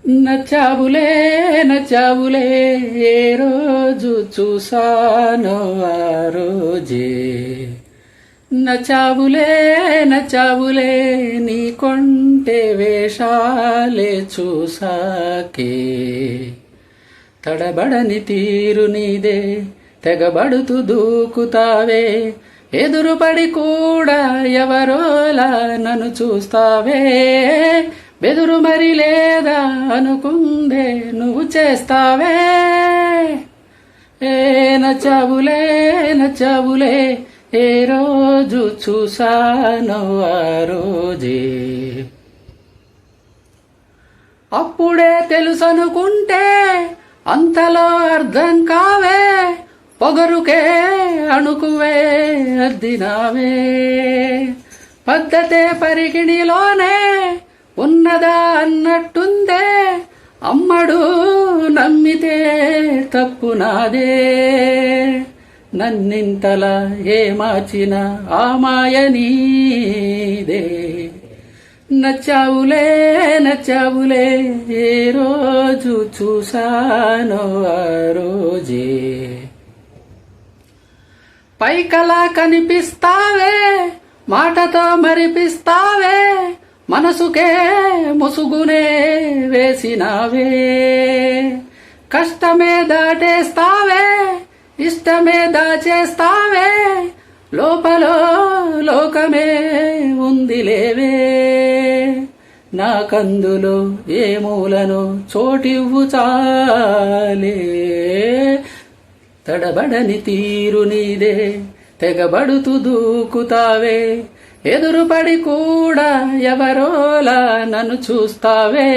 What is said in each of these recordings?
నచ్చావులే నచ్చావులే ఏ రోజు చూసానో ఆ రోజే నచ్చావులే నచ్చావులే నీ కొంటె వేషాలే చూసాకే తడబడని తీరు నీదే తెగబడుతూ దూకుతావే ఎదురుపడి కూడా ఎవరోలా నన్ను చూస్తావే బెదురు మరి లేదా అనుకుందే నువ్వు చేస్తావే ఏ నచ్చావులే నచ్చావులే ఏ రోజు చూసానో ఆ రోజే అప్పుడే తెలుసనుకుంటే అంతలో అర్థం కావే పొగరుకే అణుకువే అద్దినావే పద్ధతే పరిగిణిలోనే ఉన్నదా అన్నట్టుందే అమ్మడు నమ్మితే తప్పు నాదే నన్నింతలా ఏ మార్చిన ఆ మాయ నీదే నచ్చావులే నచ్చావులే ఏ రోజు చూసానో ఆ రోజే పైకలా కనిపిస్తావే మాటతో మరిపిస్తావే మనసుకే ముసుగునే వేసినావే కష్టమే దాటేస్తావే ఇష్టమే దాచేస్తావే లోపల లోకమే ఉందిలేవే నాకందులో ఏ మూలను చోటివ్వు చాలే తడబడని తీరు నీదే తెగబడుతూ దూకుతావే ఎదురుపడి కూడా ఎవరోలా నన్ను చూస్తావే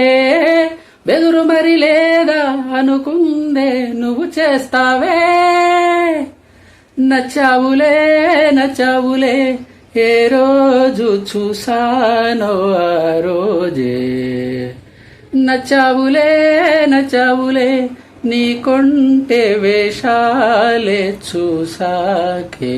బెదురు మరి లేదా అనుకుందే నువ్వు చేస్తావే నచ్చావులే నచ్చావులే ఏ రోజు చూసానో ఆ రోజే నచ్చావులే నచ్చావులే నీ కొంటె వేషాలే చూసాకే